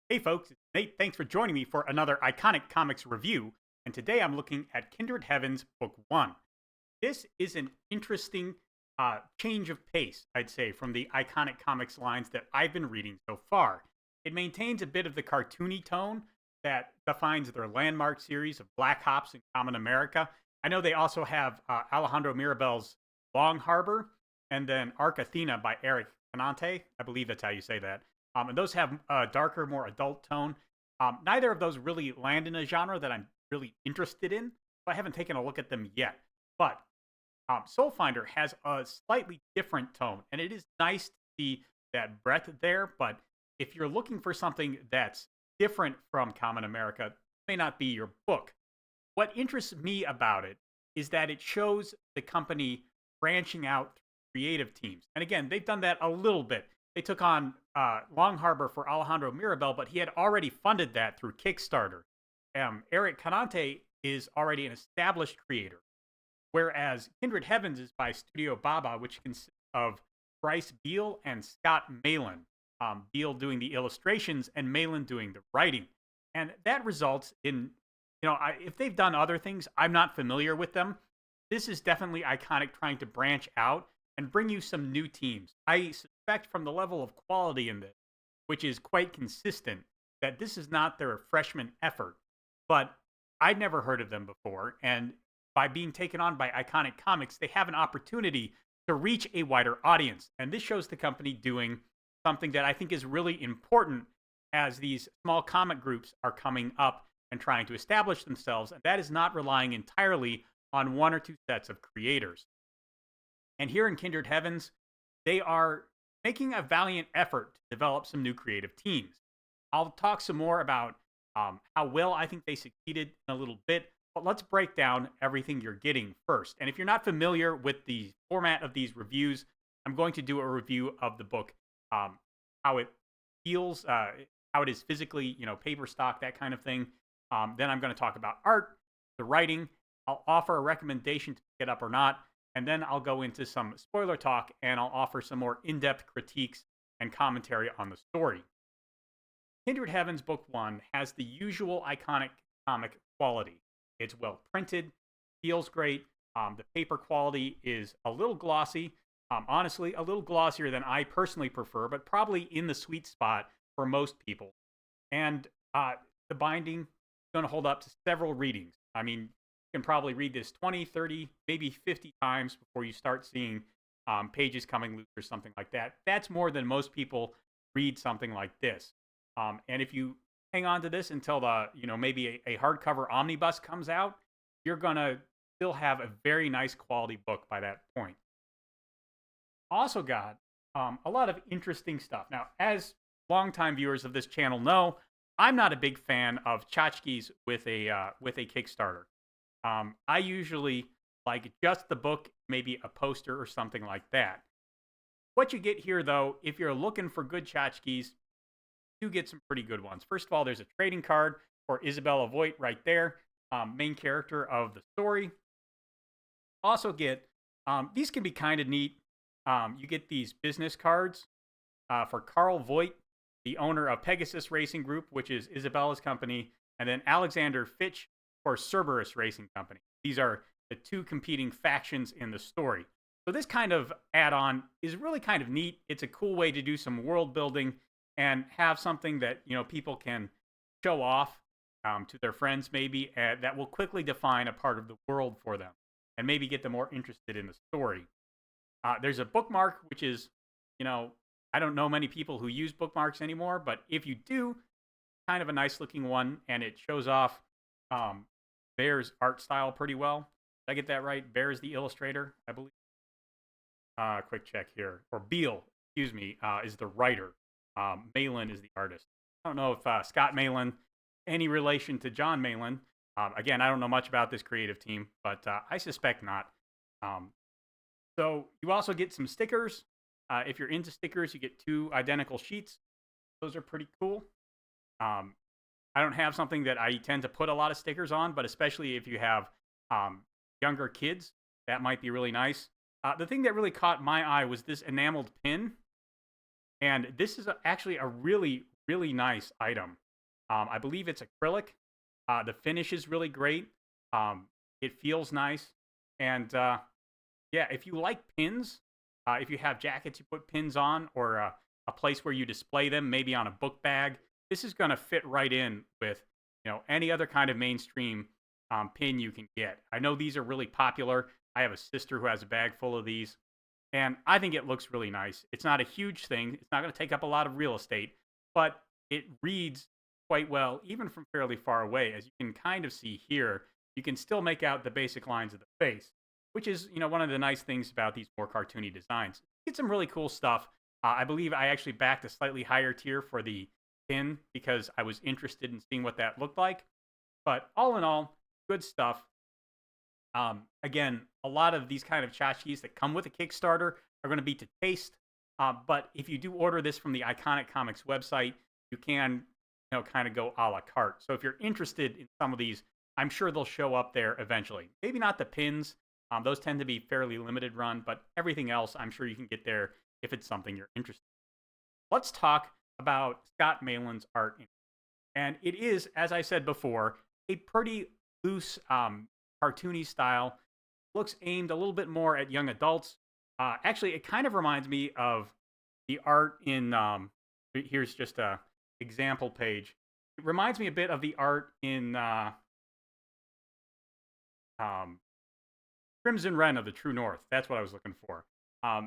Hey folks, it's Nate. Thanks for joining me for another Iconic Comics review. And today I'm looking at Kindred Heavens Book 1. This is an interesting change of pace, I'd say, from the Iconic Comics lines that I've been reading so far. It maintains a bit of the cartoony tone that defines their landmark series of Black Hops and Common America. I know they also have Alejandro Mirabel's Long Harbor and then Arc Athena by Eric Canante. I believe that's how you say that. And those have a darker, more adult tone. Neither of those really land in a genre that I'm really interested in, so I haven't taken a look at them yet. But Soul Finder has a slightly different tone, and it is nice to see that breadth there. But if you're looking for something that's different from Common America, it may not be your book. What interests me about it is that it shows the company branching out creative teams. And again, they've done that a little bit. They took on Long Harbor for Alejandro Mirabel, but he had already funded that through Kickstarter. Eric Canante is already an established creator, whereas Kindred Heavens is by Studio Baba, which consists of Bryce Beal and Scott Malin. Beal doing the illustrations and Malin doing the writing. And that results in, if they've done other things, I'm not familiar with them. This is definitely Iconic trying to branch out and bring you some new teams. I suspect from the level of quality in this, which is quite consistent, that this is not their freshman effort. But I'd never heard of them before, and by being taken on by Iconic Comics, they have an opportunity to reach a wider audience. And this shows the company doing something that I think is really important as these small comic groups are coming up and trying to establish themselves, and that is not relying entirely on one or two sets of creators. And here in Kindred Heavens, they are making a valiant effort to develop some new creative teams. I'll talk some more about how well I think they succeeded in a little bit, but let's break down everything you're getting first. And if you're not familiar with the format of these reviews, I'm going to do a review of the book, how it feels, how it is physically, paper stock, that kind of thing. Then I'm going to talk about art, the writing. I'll offer a recommendation to pick it up or not. And then I'll go into some spoiler talk and I'll offer some more in-depth critiques and commentary on the story. Kindred Heavens Book 1 has the usual Iconic comic quality. It's well printed, feels great. The paper quality is a little glossy. Honestly, a little glossier than I personally prefer, but probably in the sweet spot for most people. And the binding is going to hold up to several readings. I mean, you can probably read this 20, 30, maybe 50 times before you start seeing pages coming loose or something like that. That's more than most people read something like this. And if you hang on to this until maybe a hardcover omnibus comes out, you're going to still have a very nice quality book by that point. Also got a lot of interesting stuff. Now, as longtime viewers of this channel know, I'm not a big fan of tchotchkes with a Kickstarter. I usually like just the book, maybe a poster or something like that. What you get here, though, if you're looking for good tchotchkes, you get some pretty good ones. First of all, there's a trading card for Annabelle Voit right there, main character of the story. Also get, these can be kind of neat. You get these business cards for Carl Voigt, the owner of Pegasus Racing Group, which is Isabella's company, and then Alexander Fitch for Cerberus Racing Company. These are the two competing factions in the story. So this kind of add-on is really kind of neat. It's a cool way to do some world building and have something that people can show off to their friends maybe that will quickly define a part of the world for them and maybe get them more interested in the story. There's a bookmark, which is, I don't know many people who use bookmarks anymore, but if you do, kind of a nice looking one, and it shows off Bear's art style pretty well. Did I get that right? Bear's the illustrator, I believe. Quick check here. Or Beal, excuse me, is the writer. Malin is the artist. I don't know if Scott Malin, any relation to John Malin. Again, I don't know much about this creative team, but I suspect not. So you also get some stickers. If you're into stickers, you get 2 identical sheets. Those are pretty cool. I don't have something that I tend to put a lot of stickers on, but especially if you have younger kids, that might be really nice. The thing that really caught my eye was this enameled pin. And this is actually a really, really nice item. I believe it's acrylic. The finish is really great. It feels nice. And yeah, if you like pins, if you have jackets you put pins on or a place where you display them, maybe on a book bag, this is going to fit right in with any other kind of mainstream pin you can get. I know these are really popular. I have a sister who has a bag full of these, and I think it looks really nice. It's not a huge thing. It's not going to take up a lot of real estate, but it reads quite well, even from fairly far away. As you can kind of see here, you can still make out the basic lines of the face, which is, one of the nice things about these more cartoony designs. Get some really cool stuff. I believe I actually backed a slightly higher tier for the pin because I was interested in seeing what that looked like. But all in all, good stuff. Again, a lot of these kind of tchotchkes that come with a Kickstarter are going to be to taste. But if you do order this from the Iconic Comics website, you can, kind of go a la carte. So if you're interested in some of these, I'm sure they'll show up there eventually. Maybe not the pins. Those tend to be fairly limited run, but everything else, I'm sure you can get there if it's something you're interested in. Let's talk about Scott Malin's art. And it is, as I said before, a pretty loose, cartoony style. Looks aimed a little bit more at young adults. Actually, it kind of reminds me of the art in, here's just a example page. It reminds me a bit of the art in Crimson Wren of the True North. That's what I was looking for.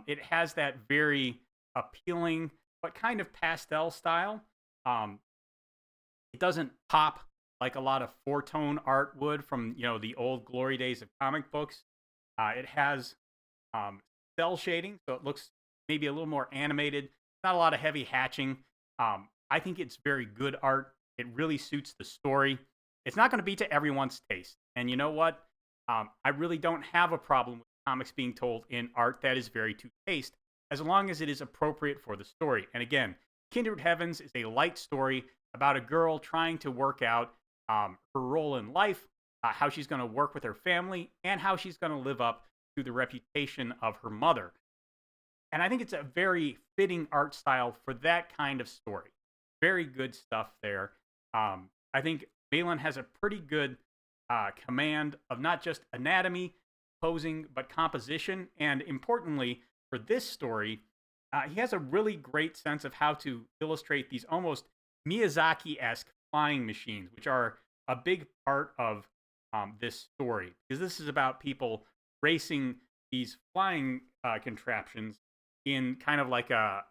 It has that very appealing but kind of pastel style. It doesn't pop like a lot of four-tone art would from the old glory days of comic books. It has cell shading, so it looks maybe a little more animated. Not a lot of heavy hatching. I think it's very good art. It really suits the story. It's not going to be to everyone's taste. And you know what? I really don't have a problem with comics being told in art that is very to taste, as long as it is appropriate for the story. And again, Kindred Heavens is a light story about a girl trying to work out her role in life, how she's going to work with her family, and how she's going to live up to the reputation of her mother. And I think it's a very fitting art style for that kind of story. Very good stuff there. I think Malin has a pretty good command of not just anatomy, posing, but composition. And importantly, for this story, he has a really great sense of how to illustrate these almost Miyazaki-esque flying machines, which are a big part of this story. Because this is about people racing these flying contraptions in kind of like a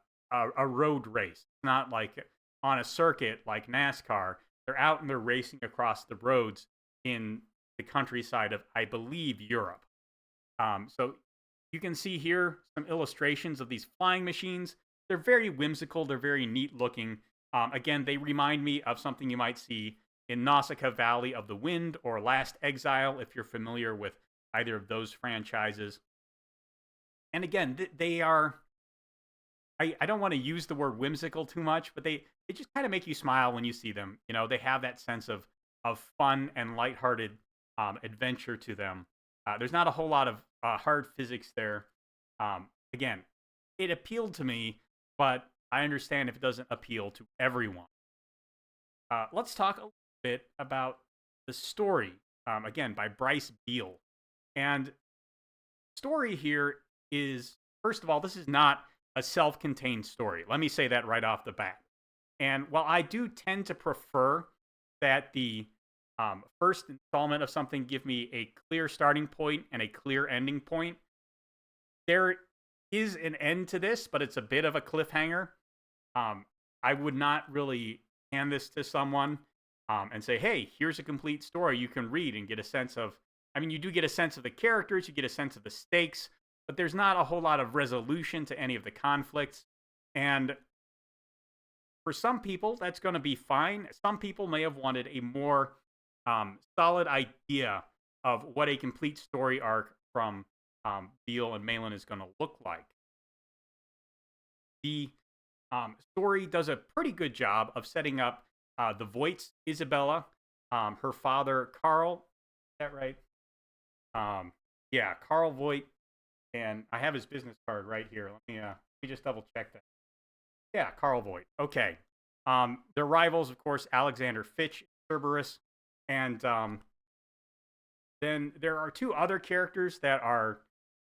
road race. It's not like on a circuit like NASCAR. They're out and they're racing across the roads in the countryside of, I believe, Europe. So you can see here some illustrations of these flying machines. They're very whimsical. They're very neat looking. Again, they remind me of something you might see in Nausicaa Valley of the Wind or Last Exile, if you're familiar with either of those franchises. And again, they are, I don't want to use the word whimsical too much, but they just kind of make you smile when you see them. They have that sense of fun and lighthearted adventure to them. There's not a whole lot of hard physics there. Again, it appealed to me, but I understand if it doesn't appeal to everyone. Let's talk a little bit about the story, again, by Bryce Beal. And story here is, first of all, this is not a self-contained story. Let me say that right off the bat. And while I do tend to prefer that the first installment of something give me a clear starting point and a clear ending point, there is an end to this, but it's a bit of a cliffhanger. I would not really hand this to someone and say, hey, here's a complete story you can read and get a sense of, you do get a sense of the characters, you get a sense of the stakes, but there's not a whole lot of resolution to any of the conflicts. And for some people, that's going to be fine. Some people may have wanted a more solid idea of what a complete story arc from Beal and Malin is going to look like. The story does a pretty good job of setting up the Voight's Isabella, her father Carl. Is that right? Yeah, Carl Voight, and I have his business card right here. Let me just double check that. Yeah, Carl Voight. Okay, Their rivals, of course, Alexander Fitch, Cerberus, and then there are two other characters that are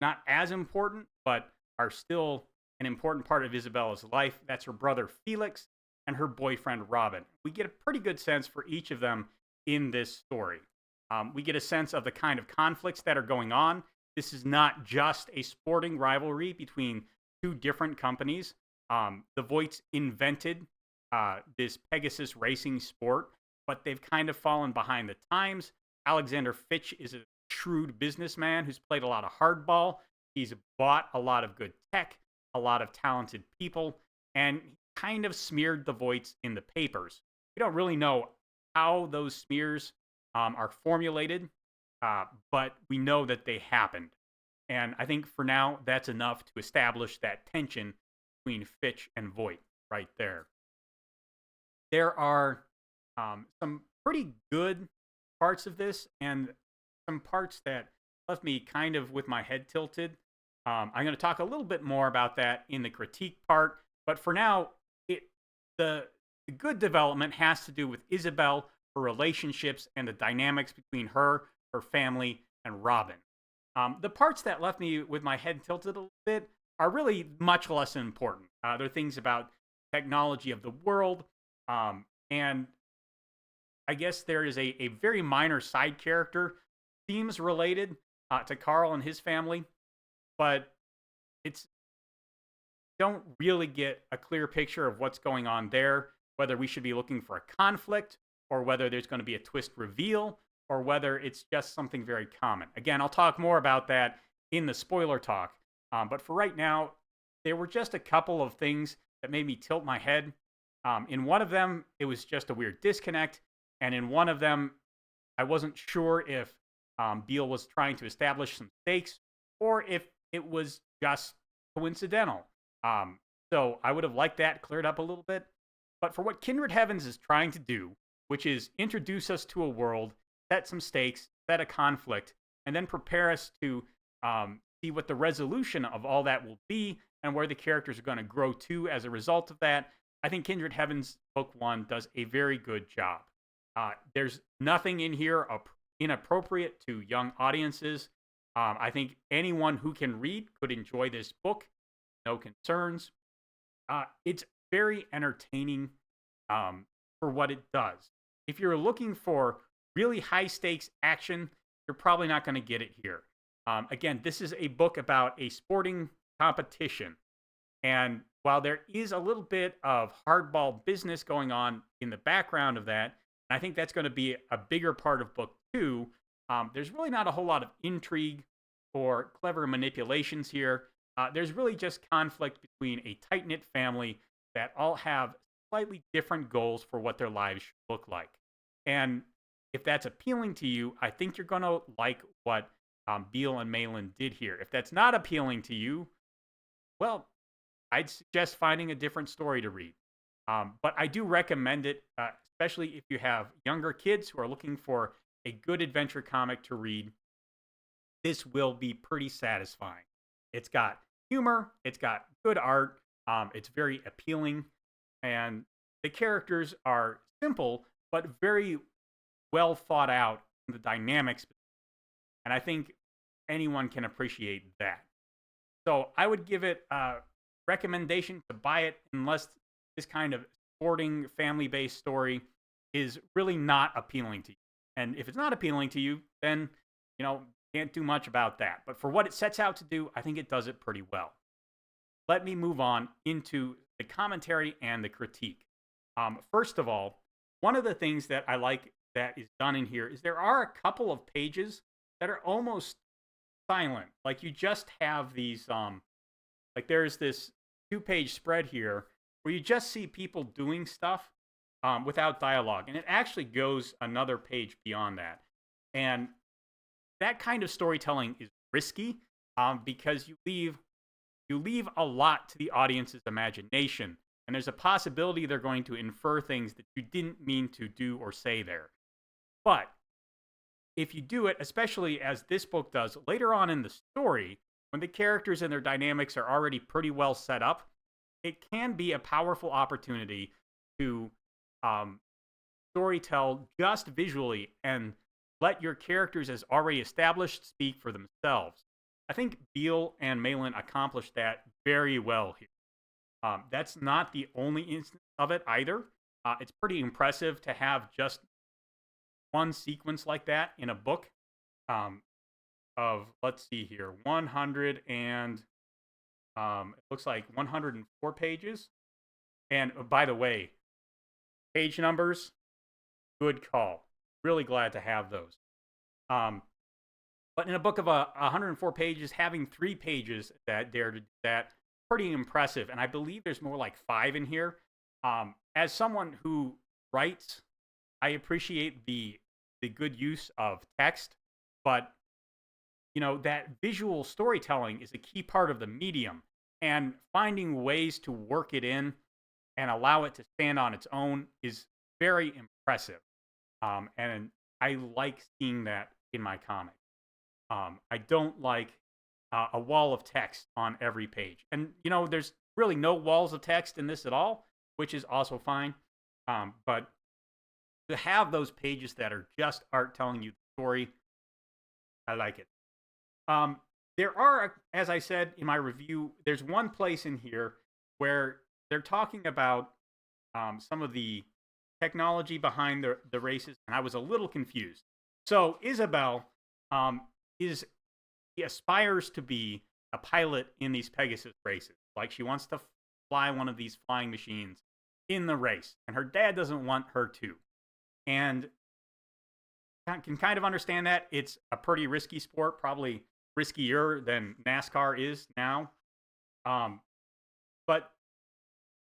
not as important, but are still an important part of Isabella's life. That's her brother Felix and her boyfriend Robin. We get a pretty good sense for each of them in this story. We get a sense of the kind of conflicts that are going on. This is not just a sporting rivalry between two different companies. The Voights invented this Pegasus racing sport, but they've kind of fallen behind the times. Alexander Fitch is a shrewd businessman who's played a lot of hardball. He's bought a lot of good tech, a lot of talented people, and kind of smeared the Voights in the papers. We don't really know how those smears are formulated, but we know that they happened. And I think for now, that's enough to establish that tension between Fitch and Voight right there. There are some pretty good parts of this and some parts that left me kind of with my head tilted. I'm going to talk a little bit more about that in the critique part, but for now, the good development has to do with Isabel, her relationships, and the dynamics between her family, and Robin. The parts that left me with my head tilted a little bit are really much less important. They're things about technology of the world, and I guess there is a very minor side character, themes related to Carl and his family, but it's don't really get a clear picture of what's going on there, whether we should be looking for a conflict or whether there's going to be a twist reveal or whether it's just something very common. Again, I'll talk more about that in the spoiler talk. But for right now, there were just a couple of things that made me tilt my head. In one of them, it was just a weird disconnect. And in one of them, I wasn't sure if Beale was trying to establish some stakes or if it was just coincidental. So I would have liked that cleared up a little bit. But for what Kindred Heavens is trying to do, which is introduce us to a world, set some stakes, set a conflict, and then prepare us to see what the resolution of all that will be and where the characters are going to grow to as a result of that, I think Kindred Heavens Book 1 does a very good job. There's nothing in here inappropriate to young audiences. I think anyone who can read could enjoy this book. No concerns. It's very entertaining for what it does. If you're looking for really high stakes action, you're probably not going to get it here. Again, this is a book about a sporting competition. And while there is a little bit of hardball business going on in the background of that, and I think that's going to be a bigger part of book 2, there's really not a whole lot of intrigue or clever manipulations here. There's really just conflict between a tight-knit family that all have slightly different goals for what their lives should look like. And if that's appealing to you, I think you're going to like what Beale and Malin did here. If that's not appealing to you, well, I'd suggest finding a different story to read. But I do recommend it, especially if you have younger kids who are looking for a good adventure comic to read. This will be pretty satisfying. It's got humor, it's got good art, it's very appealing, and the characters are simple but very well thought out in the dynamics. And I think anyone can appreciate that. So I would give it a recommendation to buy it unless this kind of sporting family-based story is really not appealing to you. And if it's not appealing to you, then, can't do much about that. But for what it sets out to do, I think it does it pretty well. Let me move on into the commentary and the critique. First of all, one of the things that I like that is done in here is there are a couple of pages that are almost silent. Like you just have these, like there's this 2-page spread here where you just see people doing stuff without dialogue. And it actually goes another page beyond that. And that kind of storytelling is risky because you leave a lot to the audience's imagination. And there's a possibility they're going to infer things that you didn't mean to do or say there. But if you do it, especially as this book does later on in the story, when the characters and their dynamics are already pretty well set up, it can be a powerful opportunity to um, storytell just visually and let your characters as already established speak for themselves. I think Beale and Malin accomplished that very well here. That's not the only instance of it either. It's pretty impressive to have just one sequence like that in a book um, of, let's see here, 100 and it looks like 104 pages. And by the way, page numbers, good call. Really glad to have those. Um, but in a book of 104 pages, having 3 pages that dare to do that, pretty impressive. And I believe there's more like 5 in here. As someone who writes, I appreciate the good use of text, but that visual storytelling is a key part of the medium, and finding ways to work it in and allow it to stand on its own is very impressive. And I like seeing that in my comic. I don't like a wall of text on every page. And, there's really no walls of text in this at all, which is also fine. But to have those pages that are just art telling you the story, I like it. There are, as I said in my review, there's one place in here where they're talking about some of the technology behind the races, and I was a little confused. So Isabel is he aspires to be a pilot in these Pegasus races. Like, she wants to fly one of these flying machines in the race, and her dad doesn't want her to. And I can kind of understand that. It's a pretty risky sport, probably riskier than NASCAR is now. But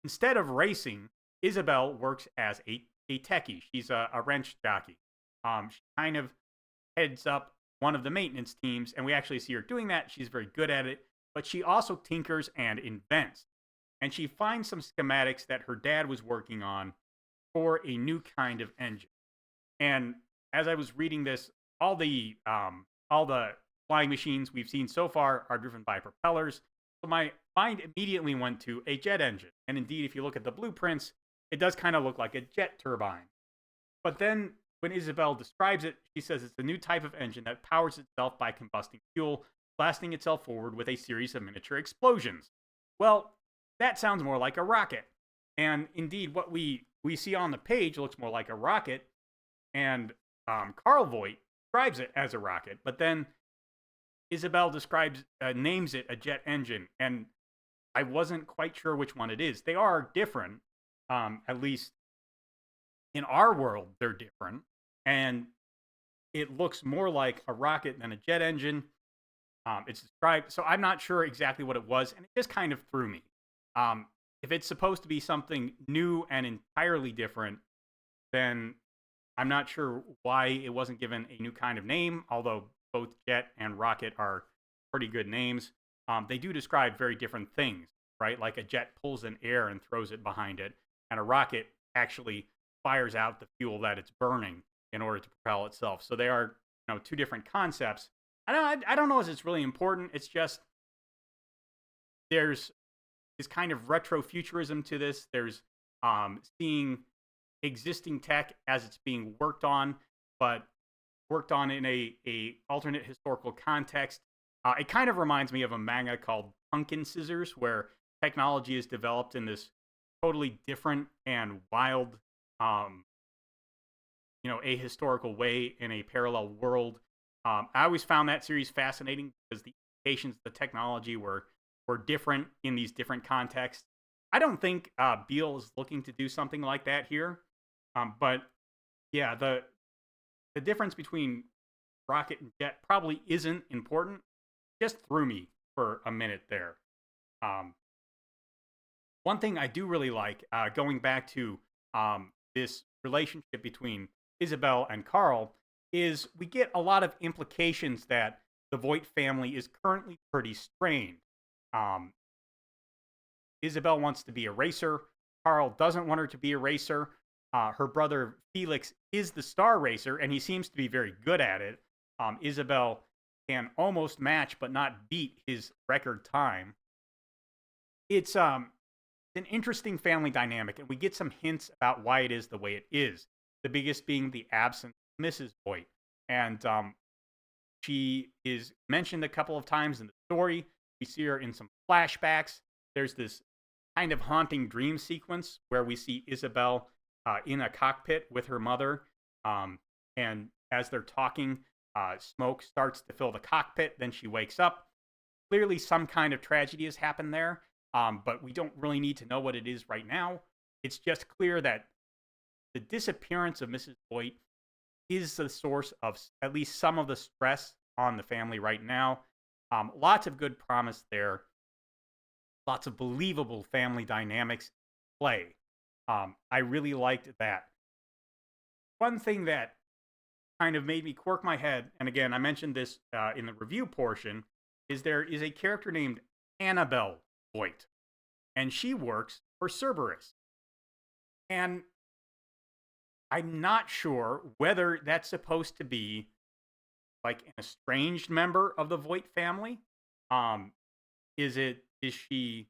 instead of racing, Isabel works as a techie. She's a wrench jockey. She kind of heads up one of the maintenance teams, and we actually see her doing that. She's very good at it, but she also tinkers and invents. And she finds some schematics that her dad was working on for a new kind of engine. And as I was reading this, all the flying machines we've seen so far are driven by propellers. So my mind immediately went to a jet engine. And indeed, if you look at the blueprints, it does kind of look like a jet turbine. But then when Isabel describes it, she says it's a new type of engine that powers itself by combusting fuel, blasting itself forward with a series of miniature explosions. Well, that sounds more like a rocket. And indeed, what we see on the page looks more like a rocket. And Carl Voit describes it as a rocket, but then Isabel names it a jet engine, and I wasn't quite sure which one it is. They are different, at least in our world, they're different, and it looks more like a rocket than a jet engine. It's described, so I'm not sure exactly what it was, and it just kind of threw me. If it's supposed to be something new and entirely different, then I'm not sure why it wasn't given a new kind of name, although both jet and rocket are pretty good names. They do describe very different things, right? Like a jet pulls in air and throws it behind it, and a rocket actually fires out the fuel that it's burning in order to propel itself. So they are, two different concepts. I don't know if it's really important. It's just there's this kind of retrofuturism to this. There's seeing existing tech as it's being worked on, but worked on in a alternate historical context. It kind of reminds me of a manga called Pumpkin Scissors, where technology is developed in this totally different and wild, ahistorical way in a parallel world. I always found that series fascinating because the implications of the technology were different in these different contexts. I don't think Beale is looking to do something like that here. But yeah, the difference between rocket and jet probably isn't important. Just threw me for a minute there. One thing I do really like, going back to this relationship between Isabel and Carl, is we get a lot of implications that the Voight family is currently pretty strained. Isabel wants to be a racer. Carl doesn't want her to be a racer. Her brother Felix is the star racer, and he seems to be very good at it. Isabel can almost match, but not beat his record time. It's an interesting family dynamic, and we get some hints about why it is the way it is. The biggest being the absence of Mrs. Voight. And she is mentioned a couple of times in the story. We see her in some flashbacks. There's this kind of haunting dream sequence where we see Isabel in a cockpit with her mother. And as they're talking, smoke starts to fill the cockpit. Then she wakes up. Clearly, some kind of tragedy has happened there, but we don't really need to know what it is right now. It's just clear that the disappearance of Mrs. Voight is the source of at least some of the stress on the family right now. Lots of good promise there. Lots of believable family dynamics play. I really liked that. One thing that kind of made me quirk my head, and again, I mentioned this in the review portion, is there is a character named Annabelle Voit, and she works for Cerberus. And I'm not sure whether that's supposed to be like an estranged member of the Voight family. Is she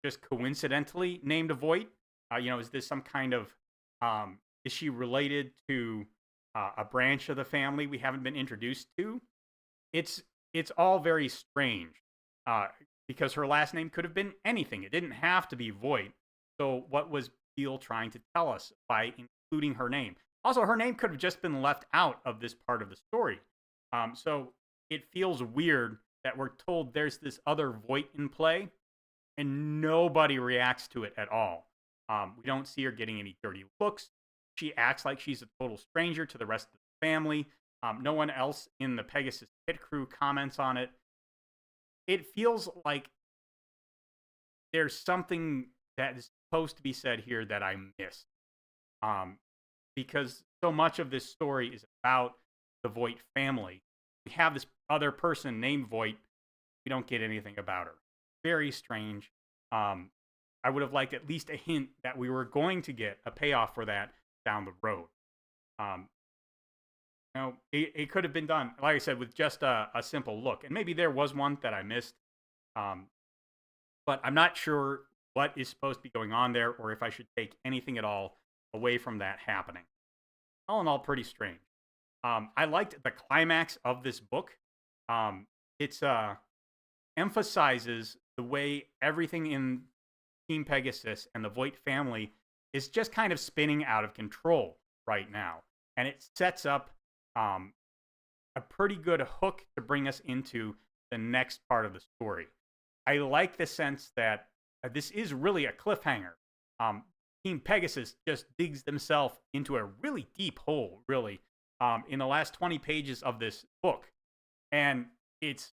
just coincidentally named Voight? Is this some kind of is she related to a branch of the family we haven't been introduced to? It's all very strange because her last name could have been anything. It didn't have to be Voight. So what was Beale trying to tell us by including her name? Also, her name could have just been left out of this part of the story. So it feels weird that we're told there's this other Voight in play and nobody reacts to it at all. We don't see her getting any dirty looks. She acts like she's a total stranger to the rest of the family. No one else in the Pegasus pit crew comments on it. It feels like there's something that is supposed to be said here that I missed. Because so much of this story is about the Voight family. We have this other person named Voight. We don't get anything about her. Very strange. I would have liked at least a hint that we were going to get a payoff for that down the road. It could have been done, like I said, with just a simple look. And maybe there was one that I missed. But I'm not sure what is supposed to be going on there or if I should take anything at all away from that happening. All in all, pretty strange. I liked the climax of this book. It emphasizes the way everything in Team Pegasus and the Voight family is just kind of spinning out of control right now. And it sets up a pretty good hook to bring us into the next part of the story. I like the sense that this is really a cliffhanger. Team Pegasus just digs themselves into a really deep hole, really, in the last 20 pages of this book. And it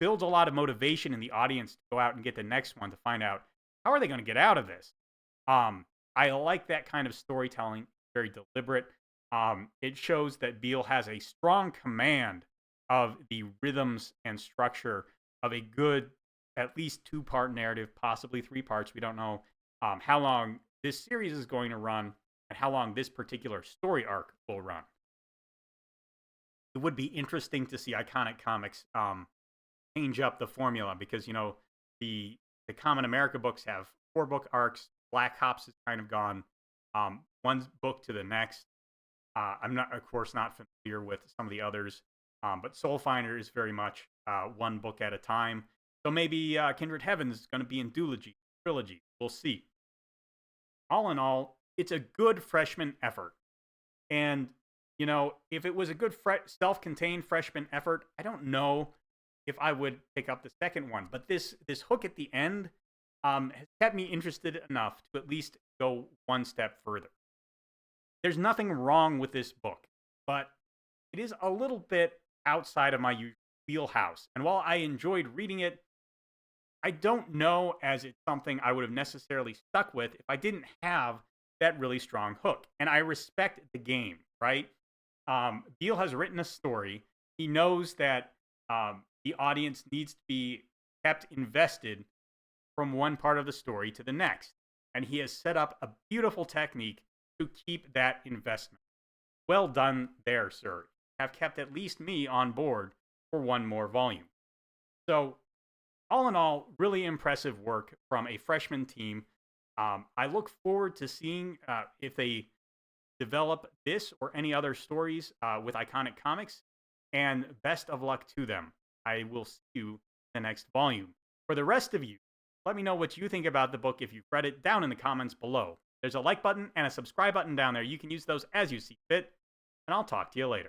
builds a lot of motivation in the audience to go out and get the next one to find out how are they going to get out of this. I like that kind of storytelling, very deliberate. It shows that Beale has a strong command of the rhythms and structure of a good, at least 2-part narrative, possibly 3 parts. We don't know how long this series is going to run and how long this particular story arc will run. It would be interesting to see Iconic Comics change up the formula because, the Common America books have 4-book arcs. Black Ops has kind of gone one book to the next. I'm not, of course, not familiar with some of the others, but Soul Finder is very much 1 book at a time. So maybe Kindred Heavens is going to be in trilogy. We'll see. All in all, it's a good freshman effort. And, if it was a good self-contained freshman effort, I don't know if I would pick up the second one. But this hook at the end has kept me interested enough to at least go one step further. There's nothing wrong with this book, but it is a little bit outside of my wheelhouse. And while I enjoyed reading it, I don't know as it's something I would have necessarily stuck with if I didn't have that really strong hook. And I respect the game, right? Beale has written a story. He knows that the audience needs to be kept invested from one part of the story to the next. And he has set up a beautiful technique to keep that investment. Well done there, sir. Have kept at least me on board for one more volume. So all in all, really impressive work from a freshman team. I look forward to seeing if they develop this or any other stories with Iconic Comics. And best of luck to them. I will see you in the next volume. For the rest of you, let me know what you think about the book if you've read it down in the comments below. There's a like button and a subscribe button down there. You can use those as you see fit. And I'll talk to you later.